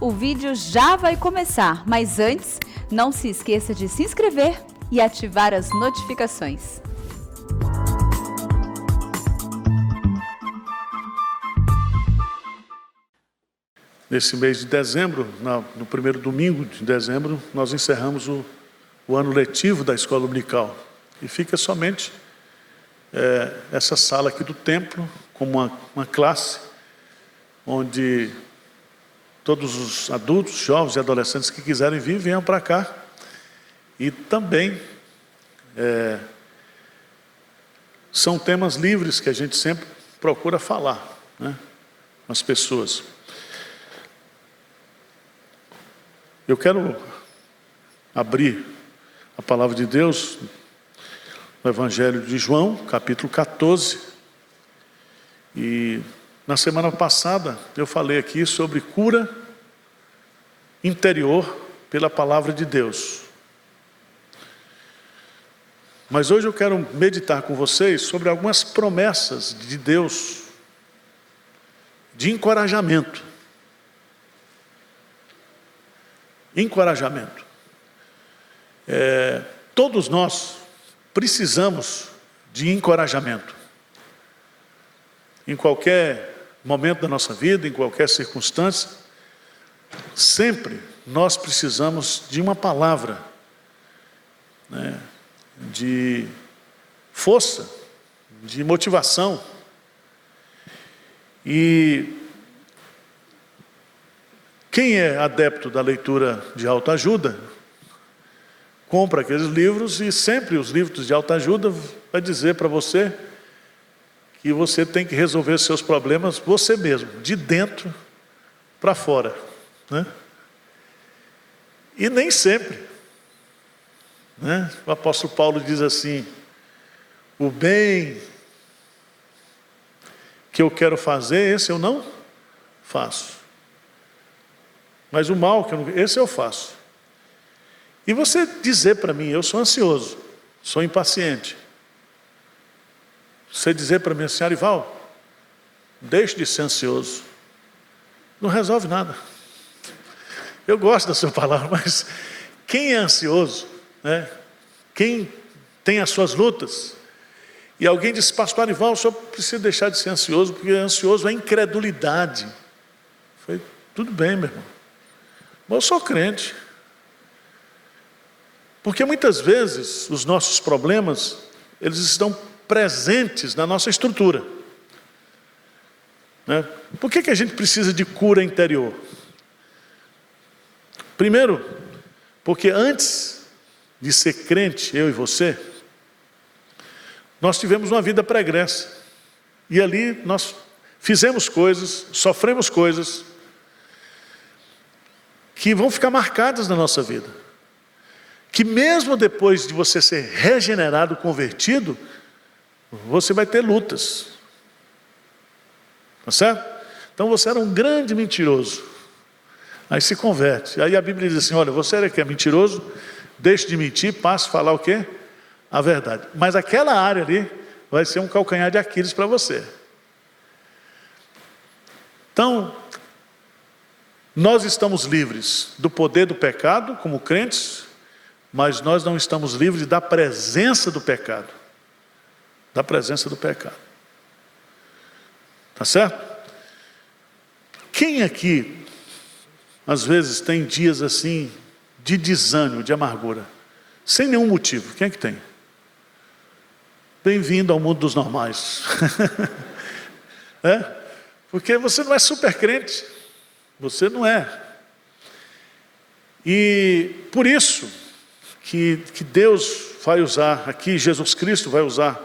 o vídeo já vai começar, mas antes, não se esqueça de se inscrever e ativar as notificações. Nesse mês de dezembro, no primeiro domingo de dezembro, nós encerramos o ano letivo da escola dominical. E fica somente essa sala aqui do templo, como uma classe, onde todos os adultos, jovens e adolescentes que quiserem vir, venham para cá. E também são temas livres que a gente sempre procura falar, né, com as pessoas. Eu quero abrir a palavra de Deus no Evangelho de João, capítulo 14. E na semana passada eu falei aqui sobre cura interior pela palavra de Deus. Mas hoje eu quero meditar com vocês sobre algumas promessas de Deus de encorajamento. Encorajamento. Todos nós precisamos de encorajamento. Em qualquer momento da nossa vida, em qualquer circunstância, sempre nós precisamos de uma palavra, né, de força, de motivação. E quem é adepto da leitura de autoajuda, compra aqueles livros e sempre os livros de autoajuda vai dizer para você que você tem que resolver seus problemas você mesmo, de dentro para fora, né? E nem sempre, né? O apóstolo Paulo diz assim: o bem que eu quero fazer, esse eu não faço. Mas o mal, esse eu faço. E você dizer para mim, eu sou ansioso, sou impaciente. Você dizer para mim assim: Arival, deixe de ser ansioso. Não resolve nada. Eu gosto da sua palavra, mas quem é ansioso, né? Quem tem as suas lutas, e alguém diz: pastor Arival, o senhor precisa deixar de ser ansioso, porque ansioso é incredulidade. Eu falei: tudo bem, meu irmão. Mas eu sou crente. Porque muitas vezes os nossos problemas, eles estão presentes na nossa estrutura, né? Por que a gente precisa de cura interior? Primeiro, porque antes de ser crente, eu e você, nós tivemos uma vida pregressa. E ali nós fizemos coisas, sofremos coisas que vão ficar marcadas na nossa vida. Que mesmo depois de você ser regenerado, convertido, você vai ter lutas. Tá certo? Então você era um grande mentiroso. Aí se converte. Aí a Bíblia diz assim: olha, você era que é mentiroso, deixe de mentir, passe a falar o quê? A verdade. Mas aquela área ali vai ser um calcanhar de Aquiles para você. Então, nós estamos livres do poder do pecado, como crentes, mas nós não estamos livres da presença do pecado. Da presença do pecado. Tá certo? Quem aqui, às vezes, tem dias assim, de desânimo, de amargura, sem nenhum motivo? Quem é que tem? Bem-vindo ao mundo dos normais. Porque você não é super crente. Você não é. E por isso que Deus vai usar aqui, Jesus Cristo vai usar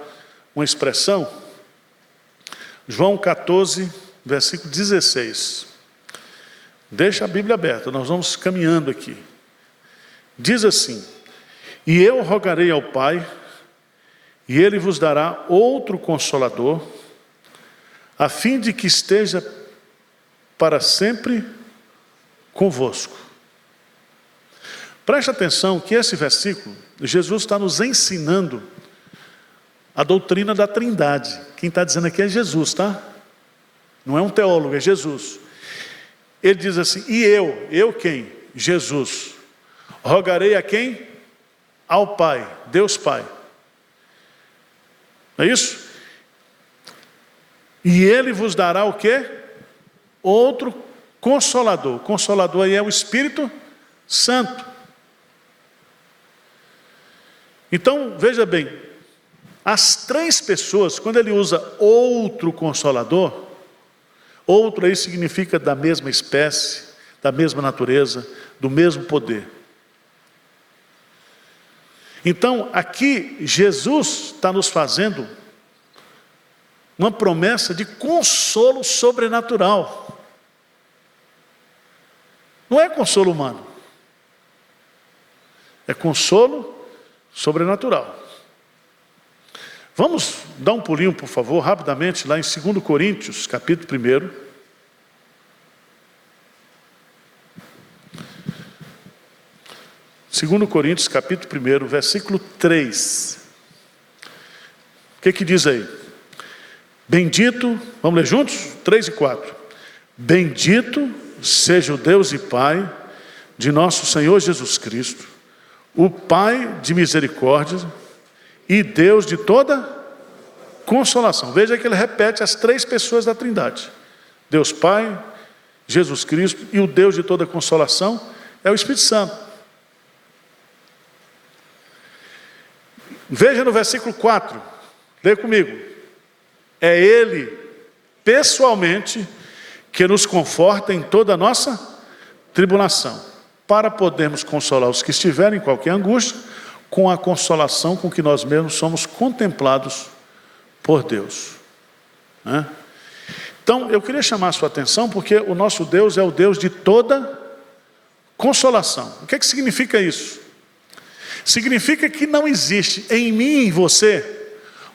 uma expressão, João 14, versículo 16. Deixa a Bíblia aberta, nós vamos caminhando aqui. Diz assim: e eu rogarei ao Pai, e Ele vos dará outro Consolador, a fim de que esteja para sempre convosco. Preste atenção que esse versículo, Jesus está nos ensinando a doutrina da Trindade. Quem está dizendo aqui é Jesus, tá? Não é um teólogo, é Jesus. Ele diz assim: e eu quem? Jesus. Rogarei a quem? Ao Pai, Deus Pai. Não é isso? E Ele vos dará o quê? Outro Consolador. O Consolador aí é o Espírito Santo. Então, veja bem, as três pessoas, quando ele usa outro Consolador, outro aí significa da mesma espécie, da mesma natureza, do mesmo poder. Então, aqui, Jesus está nos fazendo uma promessa de consolo sobrenatural. Não é consolo humano, é consolo sobrenatural. Vamos dar um pulinho, por favor, rapidamente, lá em 2 Coríntios, capítulo 1. 2 Coríntios, capítulo 1, versículo 3. O que diz aí? Bendito, vamos ler juntos? 3 e 4. Bendito seja o Deus e Pai de nosso Senhor Jesus Cristo, o Pai de misericórdia e Deus de toda consolação. Veja que ele repete as três pessoas da Trindade: Deus Pai, Jesus Cristo e o Deus de toda consolação é o Espírito Santo. Veja no versículo 4, lê comigo. É Ele, pessoalmente, que nos conforta em toda a nossa tribulação, para podermos consolar os que estiverem em qualquer angústia, com a consolação com que nós mesmos somos contemplados por Deus. Então, eu queria chamar a sua atenção, porque o nosso Deus é o Deus de toda consolação. O que significa isso? Significa que não existe em mim e em você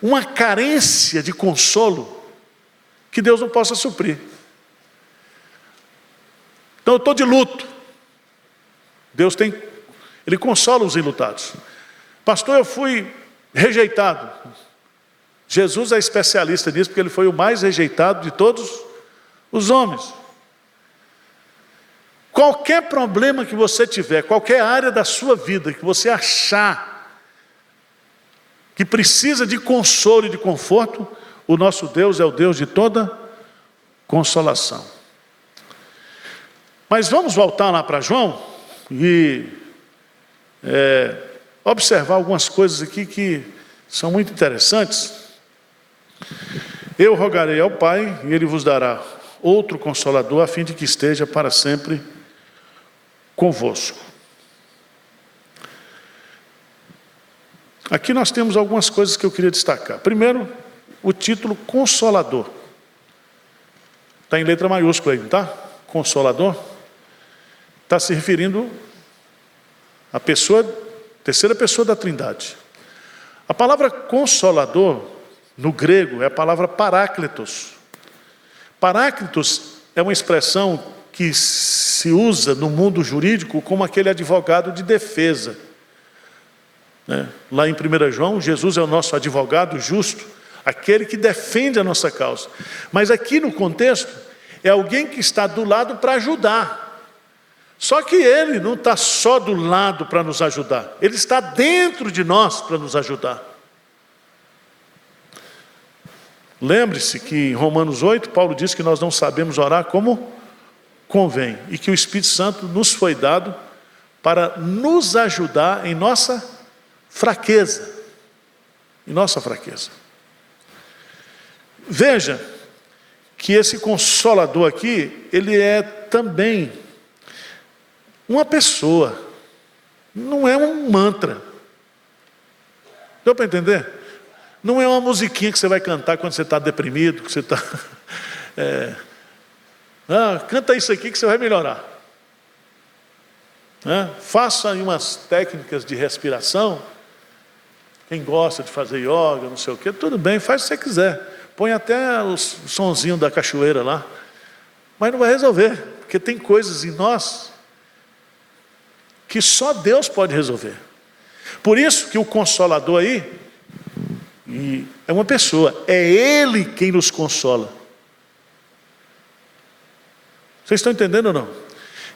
uma carência de consolo que Deus não possa suprir. Então eu estou de luto. Deus Ele consola os enlutados. Pastor, eu fui rejeitado. Jesus é especialista nisso, porque ele foi o mais rejeitado de todos os homens. Qualquer problema que você tiver, qualquer área da sua vida que você achar que precisa de consolo e de conforto, o nosso Deus é o Deus de toda consolação. Mas vamos voltar lá para João e observar algumas coisas aqui que são muito interessantes. Eu rogarei ao Pai e Ele vos dará outro Consolador, a fim de que esteja para sempre convosco. Aqui nós temos algumas coisas que eu queria destacar. Primeiro, o título Consolador. Está em letra maiúscula aí, não está? Consolador. Está se referindo à terceira pessoa da Trindade. A palavra Consolador, no grego, é a palavra Paráclitos. Paráclitos é uma expressão que se usa no mundo jurídico como aquele advogado de defesa. Lá em 1 João, Jesus é o nosso advogado justo, aquele que defende a nossa causa. Mas aqui no contexto, é alguém que está do lado para ajudar. Só que Ele não está só do lado para nos ajudar, Ele está dentro de nós para nos ajudar. Lembre-se que em Romanos 8, Paulo diz que nós não sabemos orar como convém, e que o Espírito Santo nos foi dado para nos ajudar em nossa fraqueza. Em nossa fraqueza. Veja que esse Consolador aqui, ele é também uma pessoa, não é um mantra. Deu para entender? Não é uma musiquinha que você vai cantar quando você está deprimido, que você está... canta isso aqui que você vai melhorar. Faça aí umas técnicas de respiração. Quem gosta de fazer yoga, não sei o quê, tudo bem, faz o que você quiser. Põe até o sonzinho da cachoeira lá. Mas não vai resolver, porque tem coisas em nós que só Deus pode resolver. Por isso que o Consolador aí é uma pessoa, é Ele quem nos consola. Vocês estão entendendo ou não?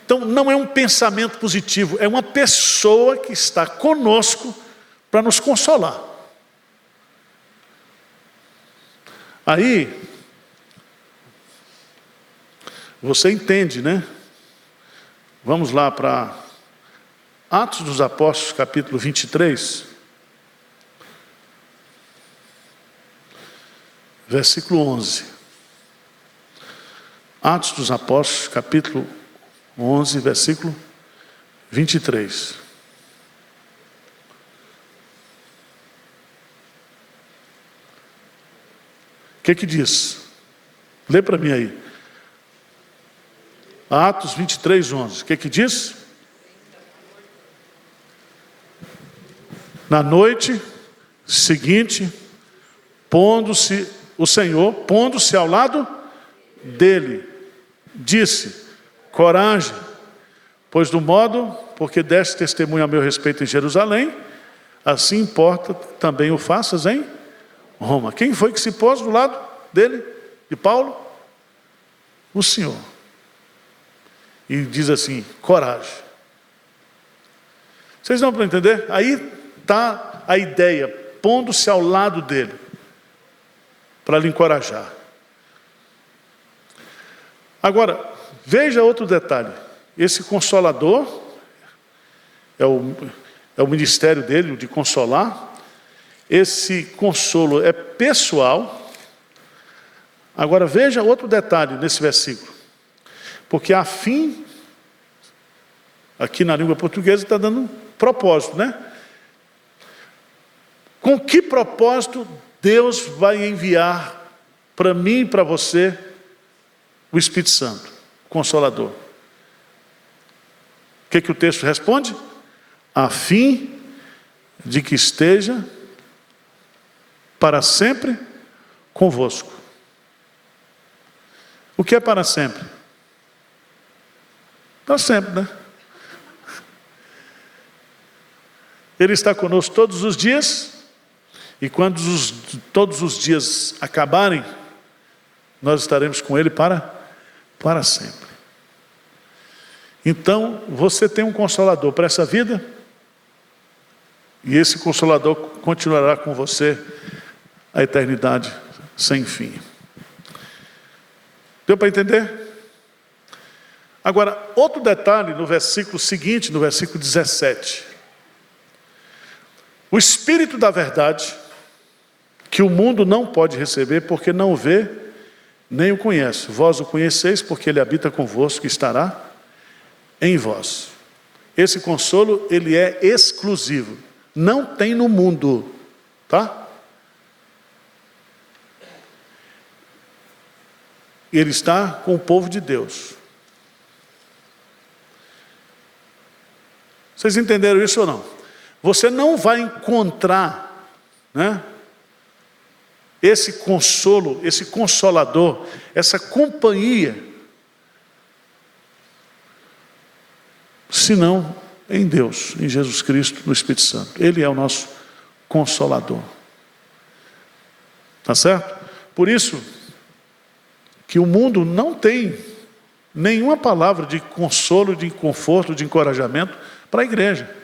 Então não é um pensamento positivo, é uma pessoa que está conosco para nos consolar. Aí, você entende, né? Vamos lá para Atos dos Apóstolos, capítulo 23. Versículo 11. Atos dos Apóstolos, capítulo 11, versículo 23. O que diz? Lê para mim aí. Atos 23, 11. O que diz? Na noite seguinte, pondo-se o Senhor, pondo-se ao lado dele, disse: coragem, pois do modo porque deste testemunho a meu respeito em Jerusalém, assim importa também o faças em Roma. Quem foi que se pôs do lado dele, de Paulo? O Senhor. E diz assim: coragem. Vocês não vão entender? Aí está a ideia, pondo-se ao lado dele, para lhe encorajar. Agora, veja outro detalhe. Esse Consolador, é o ministério dele, de consolar. Esse consolo é pessoal. Agora, veja outro detalhe nesse versículo. Porque a fim, aqui na língua portuguesa, está dando um propósito, né? Com que propósito Deus vai enviar para mim e para você o Espírito Santo, o Consolador? O que o texto responde? A fim de que esteja para sempre convosco. O que é para sempre? Para sempre, né? Ele está conosco todos os dias, e quando todos os dias acabarem, nós estaremos com Ele para sempre. Então, você tem um Consolador para essa vida, e esse Consolador continuará com você a eternidade sem fim. Deu para entender? Agora, outro detalhe no versículo seguinte, no versículo 17. O Espírito da verdade, que o mundo não pode receber, porque não o vê, nem o conhece. Vós o conheceis, porque ele habita convosco e estará em vós. Esse consolo, ele é exclusivo. Não tem no mundo, tá? Ele está com o povo de Deus. Vocês entenderam isso ou não? Você não vai encontrar, né, esse consolo, esse consolador, essa companhia, senão em Deus, em Jesus Cristo, no Espírito Santo. Ele é o nosso consolador. Tá certo? Por isso que o mundo não tem nenhuma palavra de consolo, de conforto, de encorajamento para a igreja.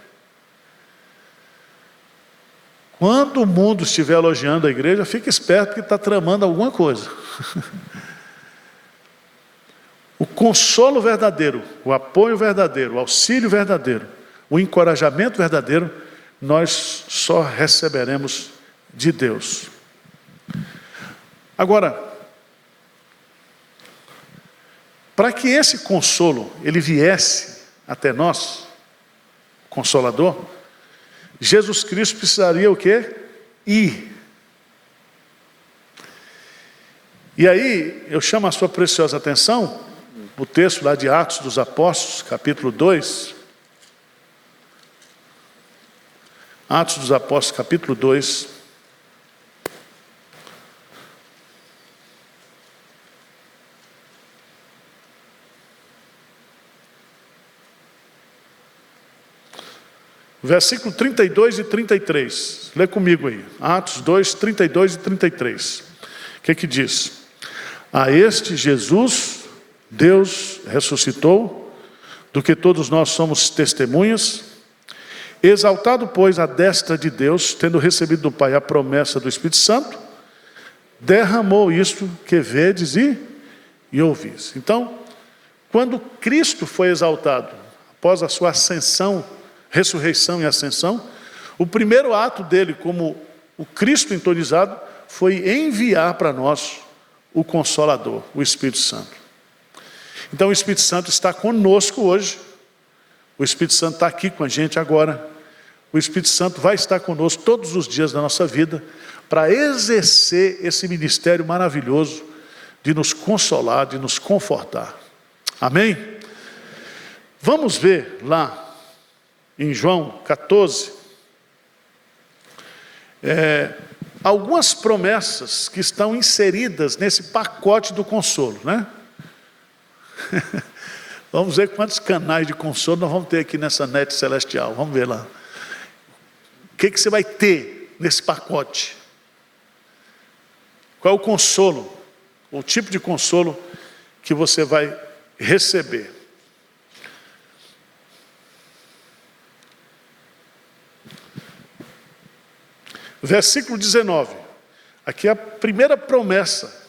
Quando o mundo estiver elogiando a igreja, fique esperto que está tramando alguma coisa. O consolo verdadeiro, o apoio verdadeiro, o auxílio verdadeiro, o encorajamento verdadeiro, nós só receberemos de Deus. Agora, para que esse consolo ele viesse até nós, Consolador, Jesus Cristo precisaria o quê? Ir. E aí, eu chamo a sua preciosa atenção, o texto lá de Atos dos Apóstolos, capítulo 2. Atos dos Apóstolos, capítulo 2. Versículo 32 e 33. Lê comigo aí. Atos 2, 32 e 33. O que diz? A este Jesus Deus ressuscitou, do que todos nós somos testemunhas. Exaltado, pois, à destra de Deus, tendo recebido do Pai a promessa do Espírito Santo, derramou isto que vedes e ouvis. Então, quando Cristo foi exaltado, após a sua ascensão, ressurreição e ascensão, o primeiro ato dele como o Cristo entronizado foi enviar para nós o Consolador, o Espírito Santo. Então o Espírito Santo está conosco hoje, o Espírito Santo está aqui com a gente agora, o Espírito Santo vai estar conosco todos os dias da nossa vida, para exercer esse ministério maravilhoso de nos consolar, de nos confortar. Amém? Vamos ver lá em João 14, algumas promessas que estão inseridas nesse pacote do consolo, né? Vamos ver quantos canais de consolo nós vamos ter aqui nessa net celestial. Vamos ver lá. O que você vai ter nesse pacote? Qual é o consolo? O tipo de consolo que você vai receber? Versículo 19. Aqui é a primeira promessa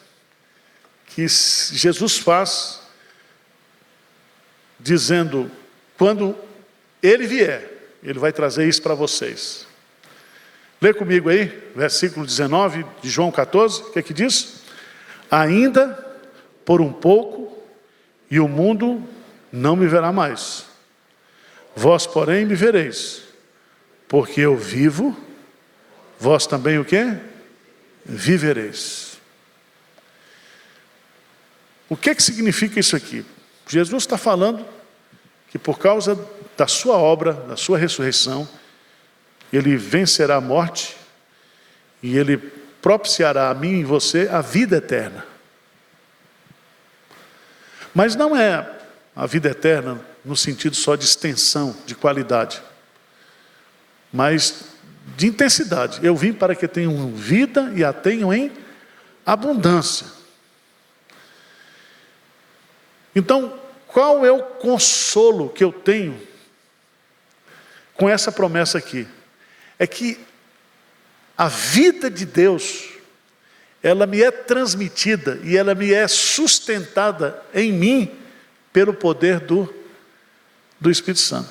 que Jesus faz, dizendo, quando Ele vier, Ele vai trazer isso para vocês. Lê comigo aí, versículo 19 de João 14, o que é que diz? Ainda por um pouco, e o mundo não me verá mais. Vós, porém, me vereis, porque eu vivo, vós também o quê? Vivereis. O que significa isso aqui? Jesus está falando que por causa da sua obra, da sua ressurreição, Ele vencerá a morte e Ele propiciará a mim e você a vida eterna. Mas não é a vida eterna no sentido só de extensão, de qualidade, mas de intensidade. Eu vim para que tenham vida e a tenham em abundância. Então, qual é o consolo que eu tenho com essa promessa aqui? É que a vida de Deus, ela me é transmitida e ela me é sustentada em mim pelo poder do Espírito Santo.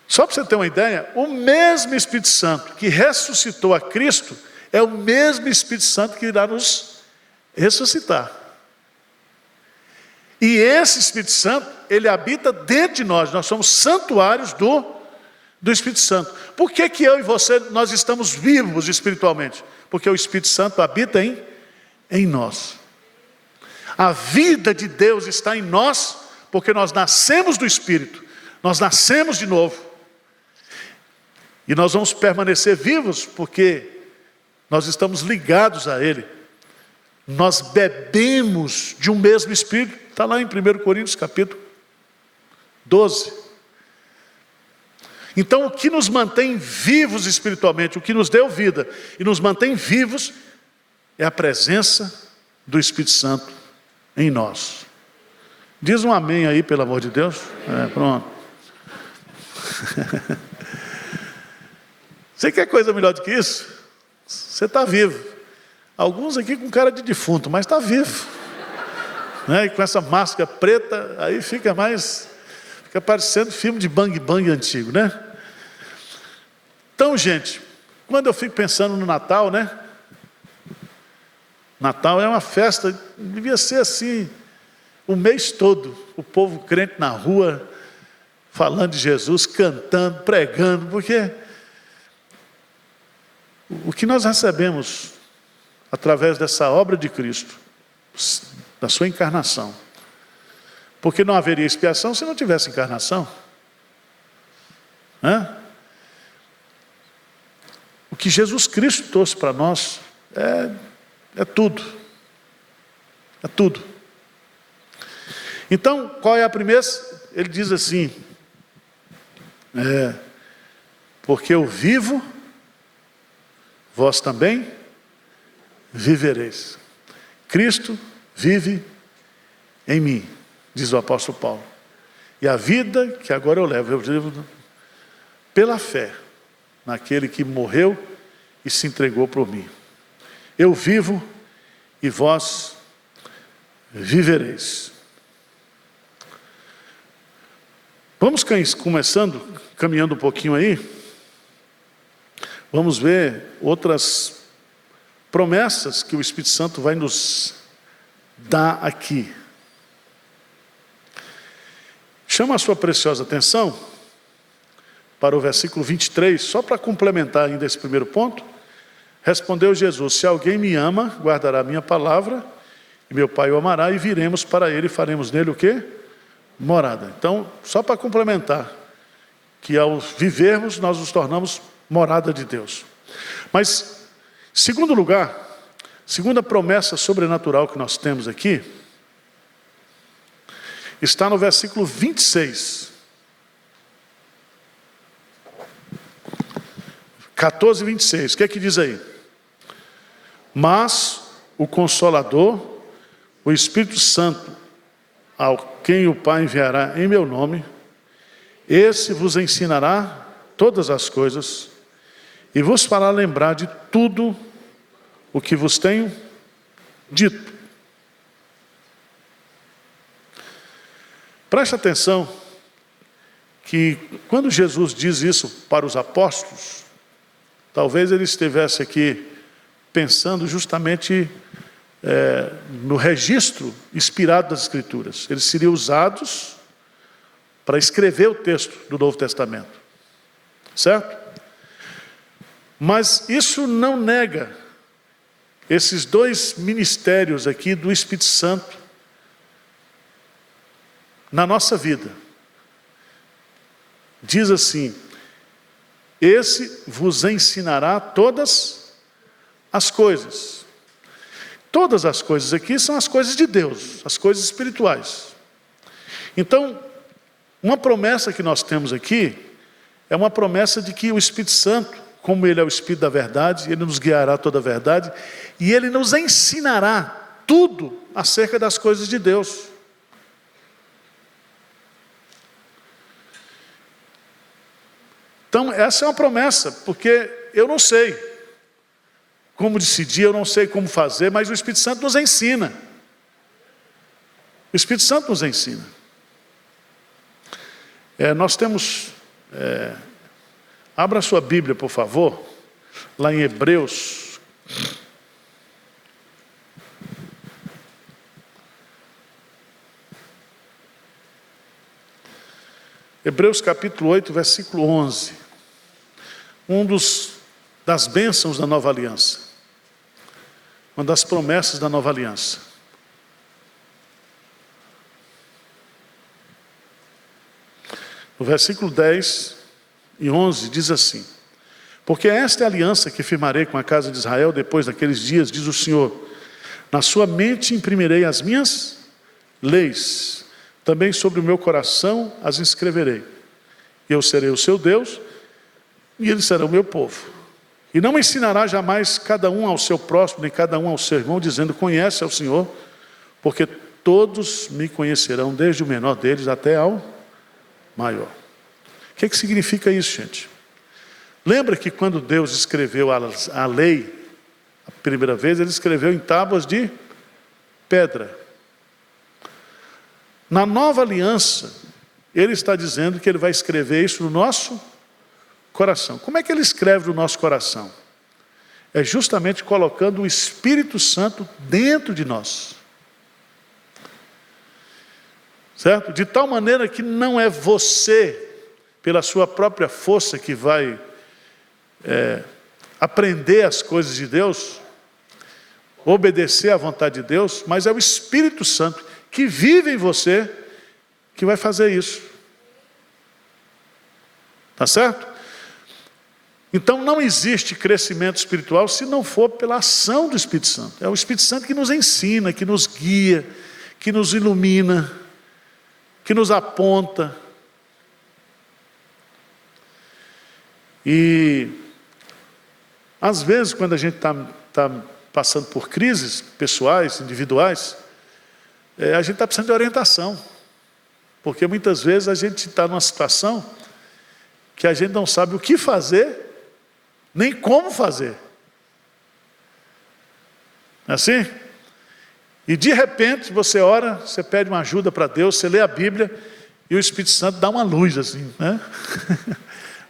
Só para você ter uma ideia, o mesmo Espírito Santo que ressuscitou a Cristo é o mesmo Espírito Santo que irá nos ressuscitar. E esse Espírito Santo, ele habita dentro de nós. Nós somos santuários do Espírito Santo. Por que eu e você, nós estamos vivos espiritualmente? Porque o Espírito Santo habita em nós. A vida de Deus está em nós, porque nós nascemos do Espírito. Nós nascemos de novo. E nós vamos permanecer vivos, porque nós estamos ligados a Ele. Nós bebemos de um mesmo Espírito. Está lá em 1 Coríntios capítulo 12. Então o que nos mantém vivos espiritualmente, o que nos deu vida e nos mantém vivos, é a presença do Espírito Santo em nós. Diz um amém aí, pelo amor de Deus. Pronto. Você quer coisa melhor do que isso? Você está vivo. Alguns aqui com cara de defunto, mas está vivo. E com essa máscara preta, aí fica parecendo filme de bang bang antigo, né? Então, gente, quando eu fico pensando no Natal, né? Natal é uma festa, devia ser assim, o mês todo, o povo crente na rua, falando de Jesus, cantando, pregando, porque o que nós recebemos através dessa obra de Cristo, da sua encarnação, porque não haveria expiação se não tivesse encarnação. O que Jesus Cristo trouxe para nós é tudo. É tudo. Então, qual é a primeira? Ele diz assim, porque eu vivo, vós também vivereis. Cristo vive em mim, diz o apóstolo Paulo. E a vida que agora eu levo pela fé naquele que morreu e se entregou por mim. Eu vivo e vós vivereis. Vamos caminhando um pouquinho aí. Vamos ver outras promessas que o Espírito Santo vai nos dar aqui. Chama a sua preciosa atenção para o versículo 23, só para complementar ainda esse primeiro ponto. Respondeu Jesus: se alguém me ama, guardará a minha palavra, e meu Pai o amará, e viremos para ele e faremos nele o quê? Morada. Então, só para complementar, que ao vivermos, nós nos tornamos morada de Deus. Mas, segundo lugar, segunda promessa sobrenatural que nós temos aqui, está no versículo 26. 14, 26. O que é que diz aí? Mas o Consolador, o Espírito Santo, ao quem o Pai enviará em meu nome, esse vos ensinará todas as coisas e vos fará lembrar de tudo o que vos tenho dito. Preste atenção que quando Jesus diz isso para os apóstolos, talvez ele estivesse aqui pensando justamente no registro inspirado das Escrituras. Eles seriam usados para escrever o texto do Novo Testamento. Certo? Mas isso não nega esses dois ministérios aqui do Espírito Santo na nossa vida. Diz assim: esse vos ensinará todas as coisas. Todas as coisas aqui são as coisas de Deus, as coisas espirituais. Então, uma promessa que nós temos aqui é uma promessa de que o Espírito Santo, como Ele é o Espírito da verdade, Ele nos guiará toda a verdade, e Ele nos ensinará tudo acerca das coisas de Deus. Então, essa é uma promessa, porque eu não sei como decidir, eu não sei como fazer, mas o Espírito Santo nos ensina. O Espírito Santo nos ensina. Nós temos... abra a sua Bíblia, por favor, lá em Hebreus. Hebreus capítulo 8, versículo 11. Das bênçãos da nova aliança. Uma das promessas da nova aliança. No versículo 10 e 11 diz assim: porque esta é a aliança que firmarei com a casa de Israel depois daqueles dias, diz o Senhor. Na sua mente imprimirei as minhas leis, também sobre o meu coração as inscreverei. Eu serei o seu Deus, e eles serão o meu povo. E não ensinará jamais cada um ao seu próximo, nem cada um ao seu irmão, dizendo: conhece ao Senhor, porque todos me conhecerão, desde o menor deles até ao maior. O que significa isso, gente? Lembra que quando Deus escreveu a lei, a primeira vez, Ele escreveu em tábuas de pedra. Na nova aliança, Ele está dizendo que Ele vai escrever isso no nosso coração. Como é que Ele escreve no nosso coração? É justamente colocando o Espírito Santo dentro de nós. Certo? De tal maneira que não é você, pela sua própria força, que vai aprender as coisas de Deus, obedecer à vontade de Deus, mas é o Espírito Santo que vive em você que vai fazer isso. Tá certo? Então não existe crescimento espiritual se não for pela ação do Espírito Santo. É o Espírito Santo que nos ensina, que nos guia, que nos ilumina, que nos aponta. E às vezes, quando a gente está passando por crises pessoais, individuais, a gente está precisando de orientação. Porque muitas vezes a gente está numa situação que a gente não sabe o que fazer, nem como fazer. Não é assim? E de repente você ora, você pede uma ajuda para Deus, você lê a Bíblia e o Espírito Santo dá uma luz assim, né?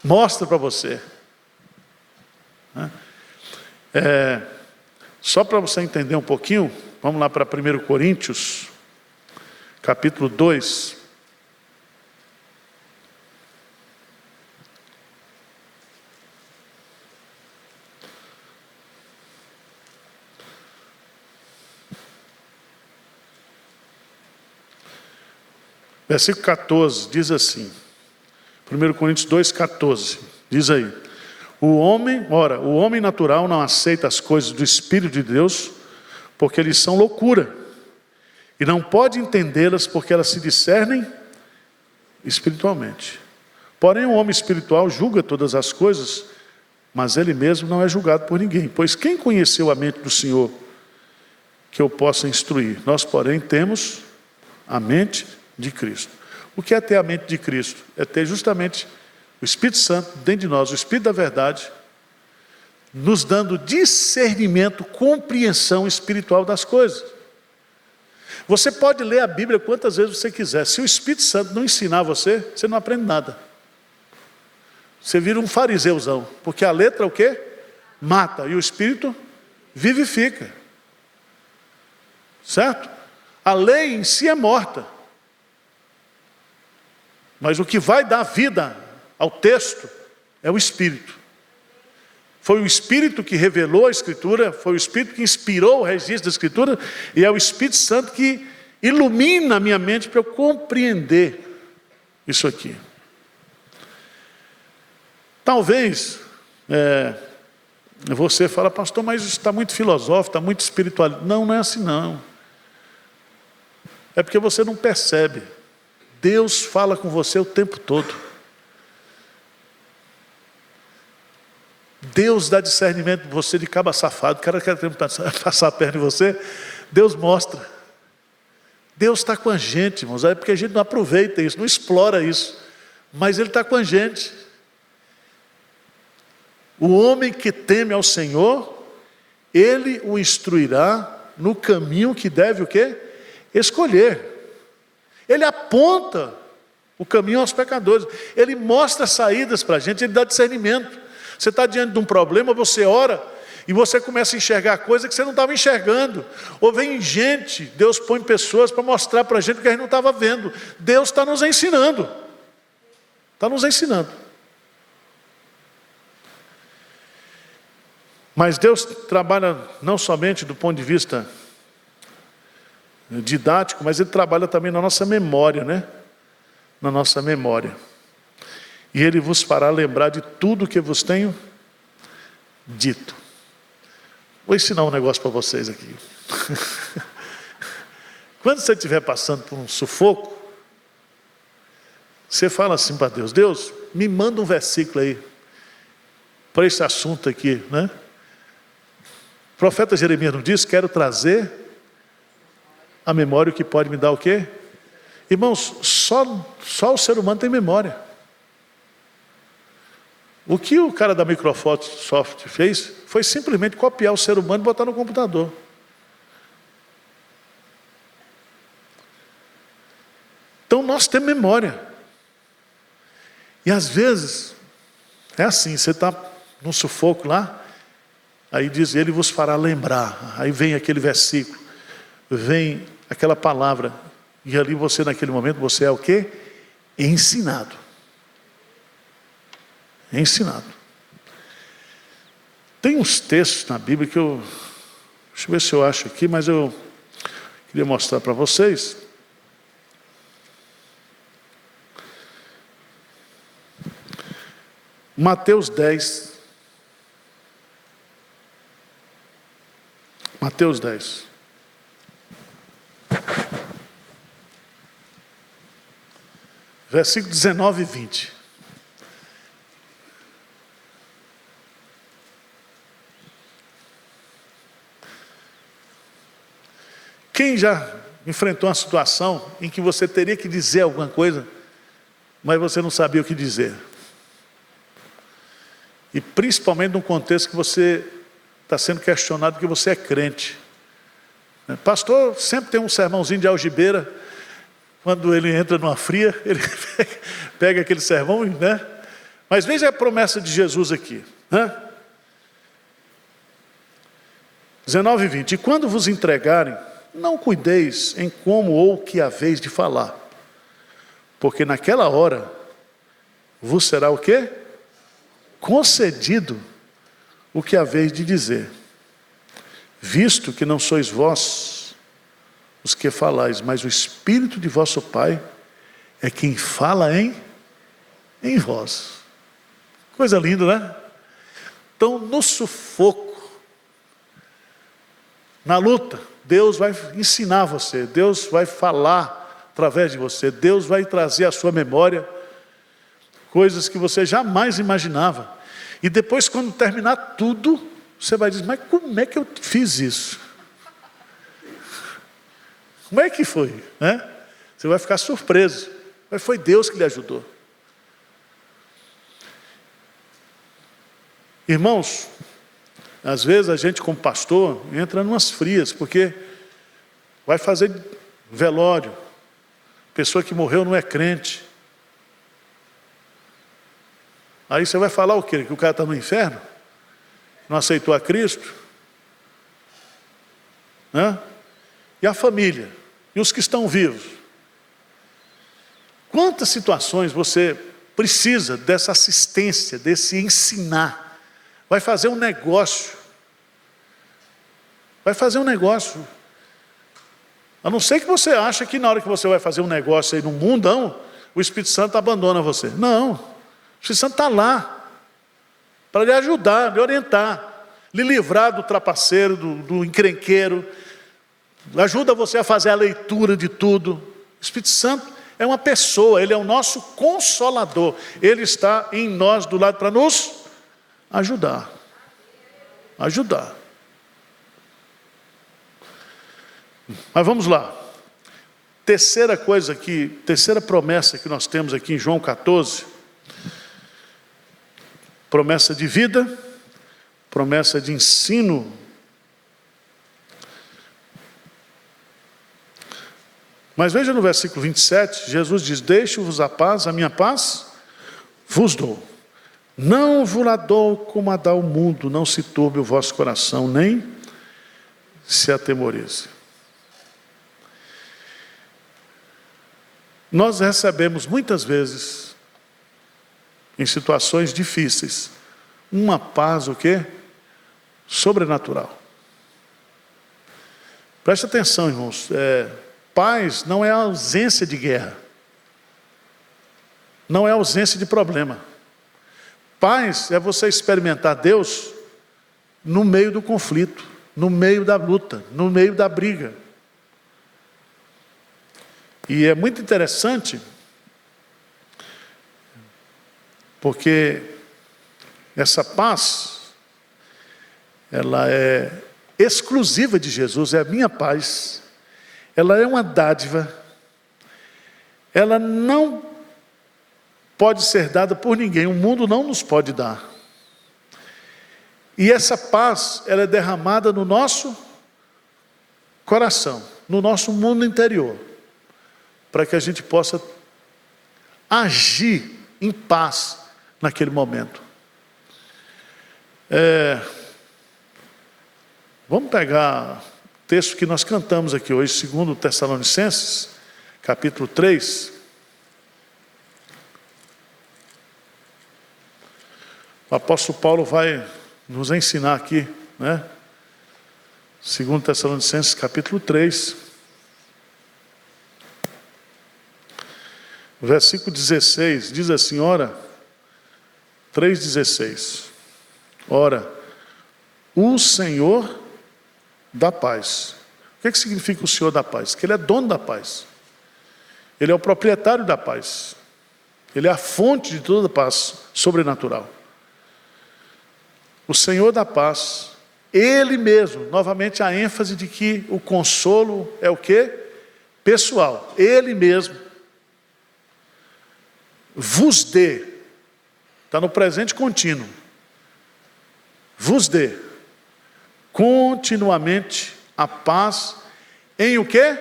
Mostra para você. Só para você entender um pouquinho, vamos lá para 1 Coríntios, capítulo 2. Versículo 14, diz assim, 1 Coríntios 2, 14, diz aí: o homem natural não aceita as coisas do Espírito de Deus, porque eles são loucura, e não pode entendê-las porque elas se discernem espiritualmente. Porém, o homem espiritual julga todas as coisas, mas ele mesmo não é julgado por ninguém. Pois quem conheceu a mente do Senhor que eu possa instruir? Nós, porém, temos a mente de Cristo. O que é ter a mente de Cristo? É ter justamente o Espírito Santo dentro de nós, o Espírito da verdade, nos dando discernimento, compreensão espiritual das coisas. Você pode ler a Bíblia quantas vezes você quiser. Se o Espírito Santo não ensinar você, você não aprende nada. Você vira um fariseuzão, porque a letra o quê? Mata, e o Espírito vivifica. Certo? A lei em si é morta. Mas o que vai dar vida ao texto é o Espírito. Foi o Espírito que revelou a Escritura, foi o Espírito que inspirou o registro da Escritura, e é o Espírito Santo que ilumina a minha mente para eu compreender isso aqui. Talvez você fala, pastor, mas isso está muito filosófico, está muito espiritual. Não, não é assim não. É porque você não percebe. Deus fala com você o tempo todo. Deus dá discernimento para você de cabo safado. O cara quer passar a perna em você. Deus mostra. Deus está com a gente, irmãos. É porque a gente não aproveita isso, não explora isso. Mas Ele está com a gente. O homem que teme ao Senhor, Ele o instruirá no caminho que deve o quê? Escolher. Ele aponta o caminho aos pecadores. Ele mostra saídas para a gente, Ele dá discernimento. Você está diante de um problema, você ora e você começa a enxergar coisas que você não estava enxergando. Ou vem gente, Deus põe pessoas para mostrar para a gente o que a gente não estava vendo. Deus está nos ensinando. Está nos ensinando. Mas Deus trabalha não somente do ponto de vista didático, mas Ele trabalha também na nossa memória, né? Na nossa memória. E Ele vos fará lembrar de tudo que vos tenho dito. Vou ensinar um negócio para vocês aqui. Quando você estiver passando por um sufoco, você fala assim para Deus: Deus, me manda um versículo aí para esse assunto aqui, né? O profeta Jeremias não disse: quero trazer a memória, o que pode me dar o quê? Irmãos, só o ser humano tem memória. O que o cara da Microsoft fez foi simplesmente copiar o ser humano e botar no computador. Então nós temos memória. E às vezes é assim, você está num sufoco lá, aí diz: Ele vos fará lembrar. Aí vem aquele versículo, vem aquela palavra, e ali você, naquele momento, você é o quê? Ensinado. Ensinado. Tem uns textos na Bíblia que deixa eu ver se eu acho aqui, mas eu queria mostrar para vocês. Mateus 10. Mateus 10. Versículo 19 e 20. Quem já enfrentou uma situação em que você teria que dizer alguma coisa, mas você não sabia o que dizer? E principalmente num contexto que você está sendo questionado porque você é crente. Pastor sempre tem um sermãozinho de algibeira, quando ele entra numa fria, ele pega aquele sermão, né? Mas veja a promessa de Jesus aqui, né? 19 e 20. E quando vos entregarem, não cuideis em como ou que haveis de falar, porque naquela hora vos será o quê? Concedido o que haveis de dizer, visto que não sois vós os que falais, mas o Espírito de vosso Pai é quem fala em vós. Coisa linda, né? Então, no sufoco, na luta, Deus vai ensinar você, Deus vai falar através de você, Deus vai trazer à sua memória coisas que você jamais imaginava. E depois, quando terminar tudo, você vai dizer, mas como é que eu fiz isso? Como é que foi? Né? Você vai ficar surpreso. Mas foi Deus que lhe ajudou. Irmãos, às vezes a gente como pastor entra numas frias, porque vai fazer velório, pessoa que morreu não é crente. Aí você vai falar o quê? Que o cara está no inferno? Não aceitou a Cristo? Né? E a família? E os que estão vivos? Quantas situações você precisa dessa assistência, desse ensinar? Vai fazer um negócio. Vai fazer um negócio. A não ser que você ache que na hora que você vai fazer um negócio aí no mundão, o Espírito Santo abandona você. Não. O Espírito Santo está lá para lhe ajudar, lhe orientar, lhe livrar do trapaceiro, do encrenqueiro, ajuda você a fazer a leitura de tudo. O Espírito Santo é uma pessoa, ele é o nosso consolador, ele está em nós do lado para nos ajudar. Mas vamos lá. Terceira coisa aqui, terceira promessa que nós temos aqui em João 14. Promessa de vida, promessa de ensino. Mas veja no versículo 27, Jesus diz, deixo-vos a paz, a minha paz vos dou. Não vos la dou como a dá o mundo, não se turbe o vosso coração, nem se atemorize. Nós recebemos muitas vezes, em situações difíceis, uma paz o quê? Sobrenatural. Preste atenção, irmãos. Paz não é a ausência de guerra. Não é a ausência de problema. Paz é você experimentar Deus no meio do conflito, no meio da luta, no meio da briga. E é muito interessante, porque essa paz, ela é exclusiva de Jesus, é a minha paz. Ela é uma dádiva. Ela não pode ser dada por ninguém, o mundo não nos pode dar. E essa paz, ela é derramada no nosso coração, no nosso mundo interior, para que a gente possa agir em paz naquele momento. Vamos pegar o texto que nós cantamos aqui hoje, 2 Tessalonicenses, capítulo 3. O apóstolo Paulo vai nos ensinar aqui, né? 2 Tessalonicenses, capítulo 3. Versículo 16, diz assim, 3,16. Ora, o Senhor da paz. O que significa o Senhor da paz? Que Ele é dono da paz. Ele é o proprietário da paz. Ele é a fonte de toda paz sobrenatural. O Senhor da paz, Ele mesmo, novamente a ênfase de que o consolo é o quê? pessoal, Ele mesmo vos dê, está no presente contínuo, vos dê continuamente a paz em o quê?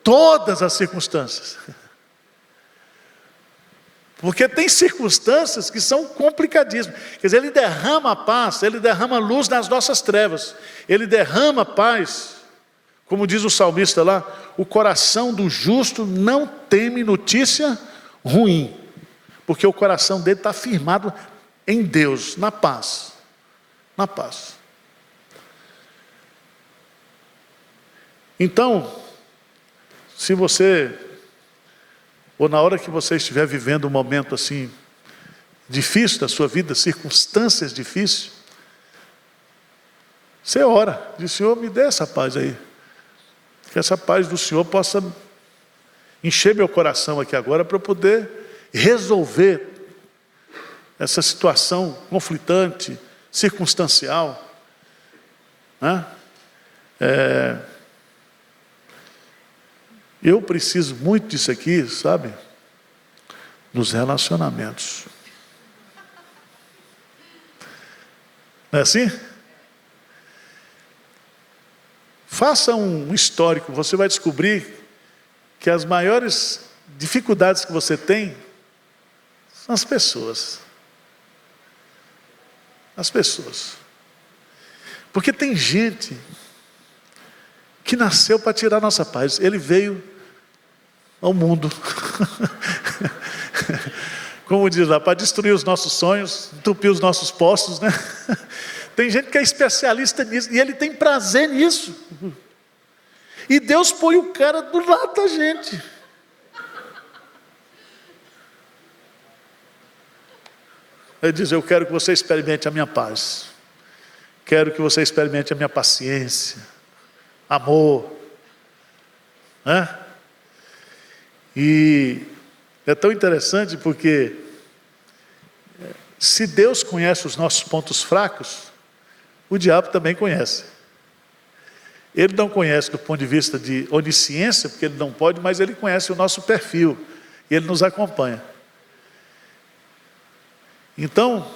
Todas as circunstâncias. Porque tem circunstâncias que são complicadíssimas. Quer dizer, Ele derrama a paz, Ele derrama luz nas nossas trevas. Ele derrama paz. Como diz o salmista lá, o coração do justo não teme notícia ruim. Porque o coração dele está firmado em Deus, na paz. Na paz. Então, se você, ou na hora que você estiver vivendo um momento assim, difícil da sua vida, circunstâncias difíceis, você ora, diz: Senhor, me dê essa paz aí. Que essa paz do Senhor possa encher meu coração aqui agora para eu poder resolver essa situação conflitante, circunstancial, né? Eu preciso muito disso aqui, sabe? Nos relacionamentos. Não é assim? Faça um histórico, você vai descobrir que as maiores dificuldades que você tem são as pessoas. As pessoas. Porque tem gente que nasceu para tirar nossa paz. Ele veio ao mundo, como diz lá, para destruir os nossos sonhos, entupir os nossos poços, né? Tem gente que é especialista nisso, e ele tem prazer nisso. E Deus põe o cara do lado da gente. Ele diz: eu quero que você experimente a minha paz. Quero que você experimente a minha paciência, amor, né? E é tão interessante porque se Deus conhece os nossos pontos fracos, o diabo também conhece. Ele não conhece do ponto de vista de onisciência, porque ele não pode, mas ele conhece o nosso perfil e ele nos acompanha. Então,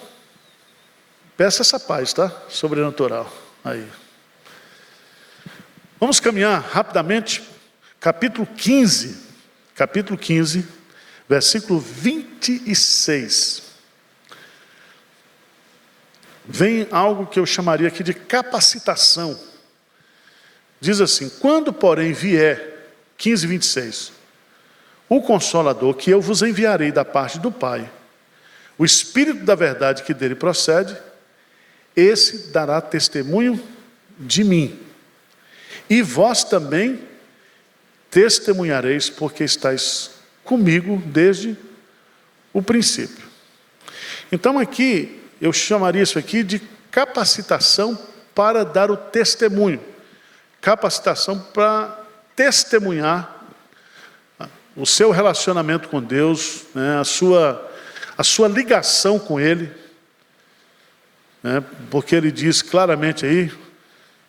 peça essa paz, tá? Sobrenatural aí. Vamos caminhar rapidamente, capítulo 15, versículo 26. Vem algo que eu chamaria aqui de capacitação. Diz assim: quando porém vier, 15, 26, o Consolador que eu vos enviarei da parte do Pai, o Espírito da verdade que dele procede, esse dará testemunho de mim. E vós também testemunhareis, porque estáis comigo desde o princípio. Então aqui, eu chamaria isso aqui de capacitação para dar o testemunho. Capacitação para testemunhar o seu relacionamento com Deus, né, a sua ligação com Ele, né, porque Ele diz claramente aí: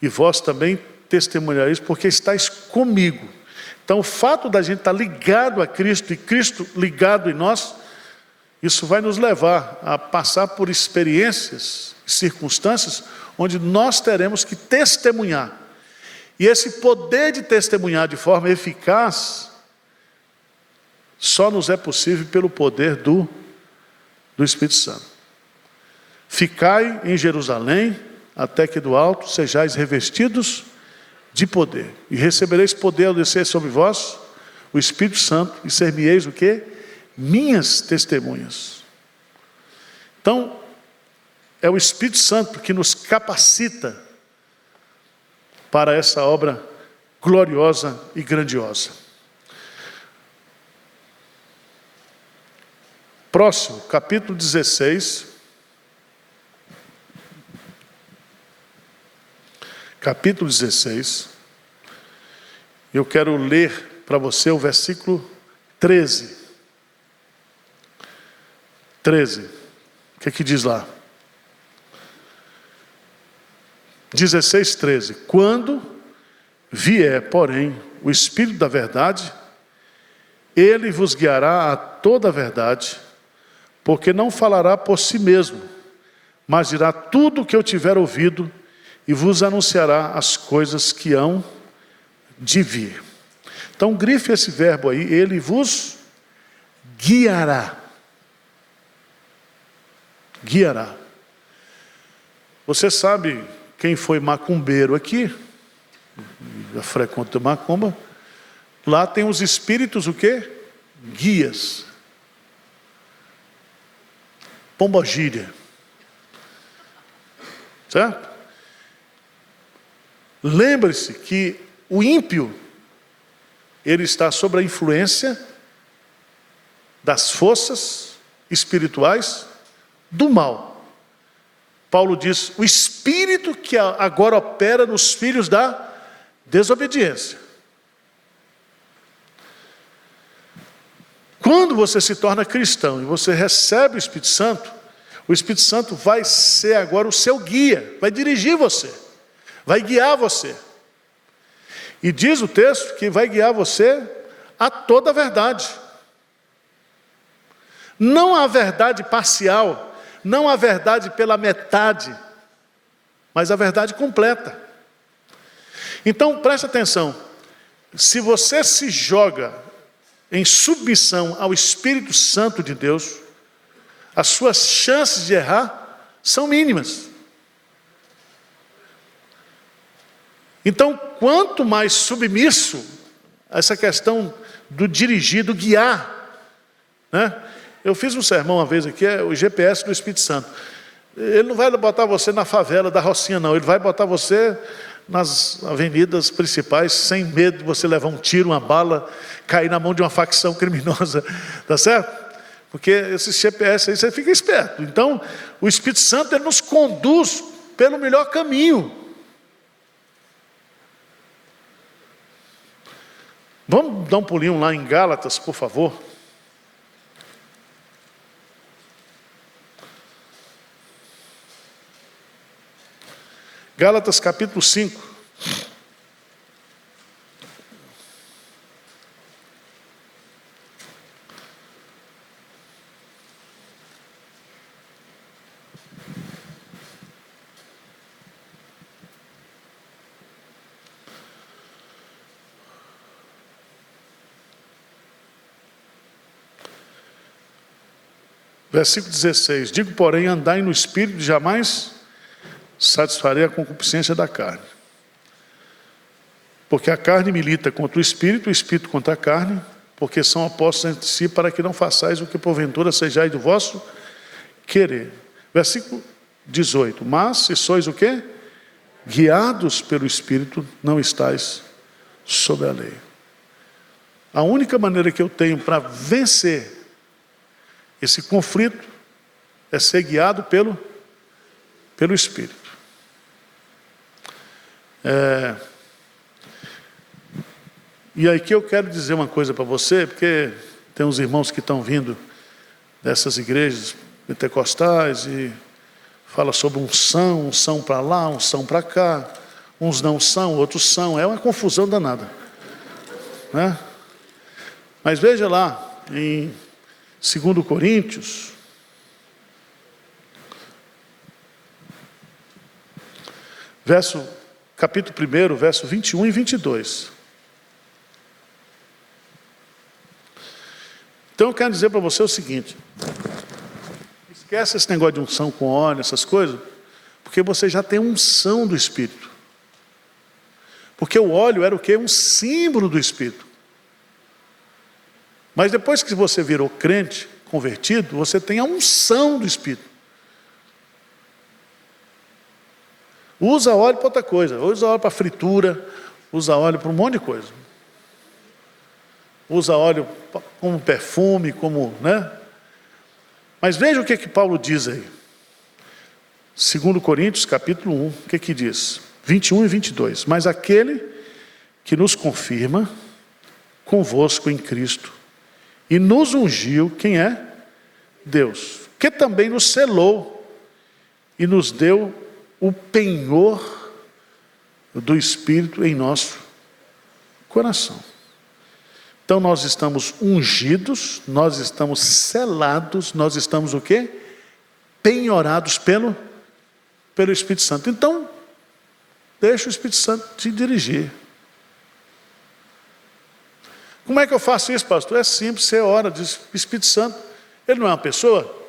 e vós também testemunhareis, porque estáis comigo. Então o fato da gente estar ligado a Cristo e Cristo ligado em nós, isso vai nos levar a passar por experiências, circunstâncias, onde nós teremos que testemunhar. E esse poder de testemunhar de forma eficaz, só nos é possível pelo poder do Espírito Santo. Ficai em Jerusalém, até que do alto sejais revestidos de poder. E recebereis poder ao descer sobre vós o Espírito Santo, e ser-me-eis o quê? Minhas testemunhas. Então, é o Espírito Santo que nos capacita para essa obra gloriosa e grandiosa. Próximo, capítulo 16. Capítulo 16. Eu quero ler para você o versículo 13. 13. O que é que diz lá? 16, 13. Quando vier, porém, o Espírito da verdade, ele vos guiará a toda a verdade, porque não falará por si mesmo, mas dirá tudo o que eu tiver ouvido e vos anunciará as coisas que hão de vir. Então grife esse verbo aí, ele vos guiará. Guiará. Você sabe quem foi macumbeiro aqui? Já frequenta macumba. Lá tem os espíritos o quê? Guias. Pombagíria. Certo? Lembre-se que o ímpio, ele está sob a influência das forças espirituais do mal. Paulo diz, o espírito que agora opera nos filhos da desobediência. Quando você se torna cristão e você recebe o Espírito Santo vai ser agora o seu guia, vai dirigir você, vai guiar você. E diz o texto que vai guiar você a toda a verdade. Não a verdade parcial, não a verdade pela metade, mas a verdade completa. Então, preste atenção, se você se joga em submissão ao Espírito Santo de Deus, as suas chances de errar são mínimas. Então, quanto mais submisso a essa questão do dirigir, do guiar, né? Eu fiz um sermão uma vez aqui, é o GPS do Espírito Santo. Ele não vai botar você na favela da Rocinha, não. Ele vai botar você nas avenidas principais, sem medo de você levar um tiro, uma bala, cair na mão de uma facção criminosa, tá certo? Porque esse GPS aí, você fica esperto. Então, o Espírito Santo, ele nos conduz pelo melhor caminho. Vamos dar um pulinho lá em Gálatas, por favor. Gálatas capítulo 5. Versículo 16. Digo, porém, andai no Espírito, jamais satisfarei a concupiscência da carne. Porque a carne milita contra o Espírito contra a carne, porque são opostos entre si, para que não façais o que porventura sejais do vosso querer. Versículo 18. Mas, se sois o quê? Guiados pelo Espírito, não estáis sob a lei. A única maneira que eu tenho para vencer esse conflito é ser guiado pelo Espírito. E aí que eu quero dizer uma coisa para você, porque tem uns irmãos que estão vindo dessas igrejas pentecostais e fala sobre unção para lá, unção para cá, uns não são, outros são, é uma confusão danada, né? Mas veja lá, em 2 Coríntios, capítulo 1, verso 21 e 22. Então eu quero dizer para você o seguinte: esquece esse negócio de unção com óleo, essas coisas, porque você já tem unção do Espírito. Porque o óleo era o quê? Um símbolo do Espírito. Mas depois que você virou crente, convertido, você tem a unção do Espírito. Usa óleo para outra coisa, usa óleo para fritura, usa óleo para um monte de coisa. Usa óleo como perfume, como, né? Mas veja o que Paulo diz aí. 2 Coríntios, capítulo 1, o que diz? 21 e 22. Mas aquele que nos confirma convosco em Cristo e nos ungiu, quem é? Deus. Que também nos selou e nos deu o penhor do Espírito em nosso coração. Então nós estamos ungidos, nós estamos selados, nós estamos o quê? Penhorados pelo Espírito Santo. Então, deixa o Espírito Santo te dirigir. Como é que eu faço isso, pastor? É simples, você ora, diz, Espírito Santo, ele não é uma pessoa?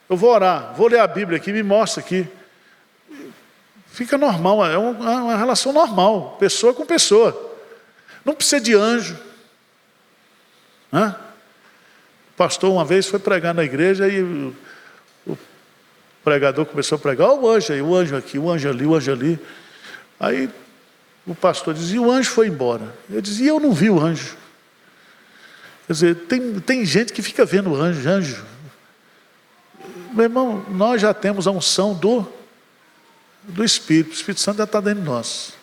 Eu vou orar, vou ler a Bíblia aqui, me mostra aqui. Fica normal, é uma relação normal, pessoa com pessoa. Não precisa de anjo. O pastor uma vez foi pregar na igreja e o pregador começou a pregar, o anjo aí, o anjo aqui, o anjo ali, o anjo ali. Aí o pastor dizia, e o anjo foi embora. Eu dizia, eu não vi o anjo. Quer dizer, tem gente que fica vendo o anjo. Meu irmão, nós já temos a unção do Espírito. O Espírito Santo já está dentro de nós.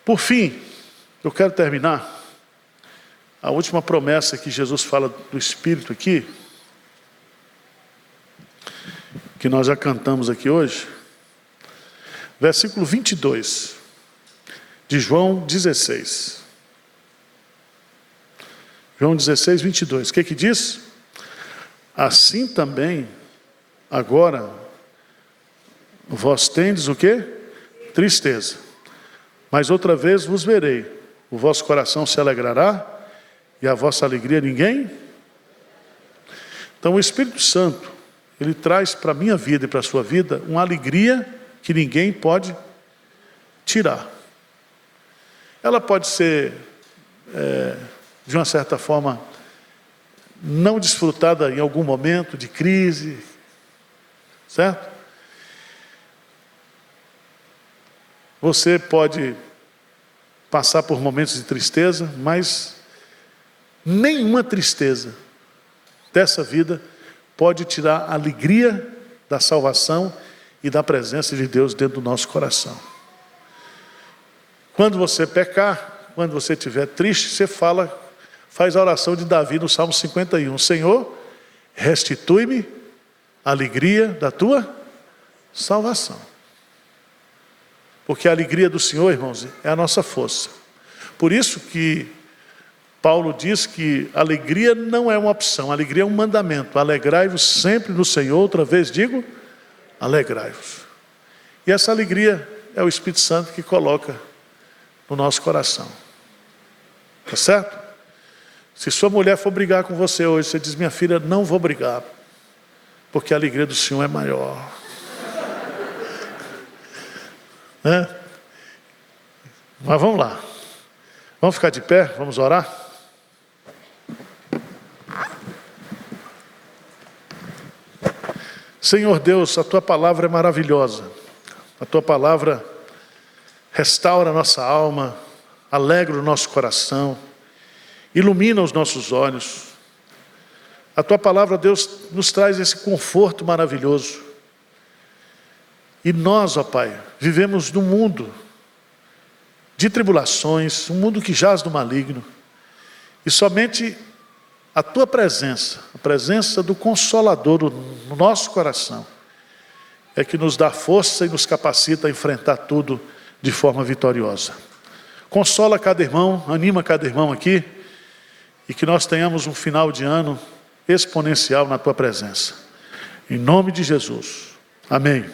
Por fim, eu quero terminar. A última promessa que Jesus fala do Espírito aqui, que nós já cantamos aqui hoje, versículo 22, de João 16. João 16, 22. O que diz? Assim também, agora, vós tendes o quê? Tristeza. Mas outra vez vos verei. O vosso coração se alegrará e a vossa alegria ninguém. Então o Espírito Santo, ele traz para a minha vida e para a sua vida uma alegria que ninguém pode tirar. Ela pode ser, de uma certa forma, não desfrutada em algum momento de crise, certo? Você pode passar por momentos de tristeza, mas nenhuma tristeza dessa vida pode tirar a alegria da salvação e da presença de Deus dentro do nosso coração. Quando você pecar, quando você estiver triste, você faz a oração de Davi no Salmo 51. Senhor, restitui-me a alegria da tua salvação. Porque a alegria do Senhor, irmãos, é a nossa força. Por isso que Paulo diz que alegria não é uma opção, alegria é um mandamento. Alegrai-vos sempre no Senhor, outra vez digo, alegrai-vos. E essa alegria é o Espírito Santo que coloca no nosso coração. Tá certo? Se sua mulher for brigar com você hoje, você diz, minha filha, não vou brigar, porque a alegria do Senhor é maior. Mas vamos lá. Vamos ficar de pé, vamos orar? Senhor Deus, a Tua palavra é maravilhosa. A Tua palavra restaura a nossa alma, alegra o nosso coração, ilumina os nossos olhos. A Tua palavra, Deus, nos traz esse conforto maravilhoso. E nós, ó Pai, vivemos num mundo de tribulações, um mundo que jaz do maligno. E somente a Tua presença, a presença do Consolador no nosso coração, é que nos dá força e nos capacita a enfrentar tudo de forma vitoriosa. Consola cada irmão, anima cada irmão aqui, e que nós tenhamos um final de ano exponencial na Tua presença. Em nome de Jesus. Amém.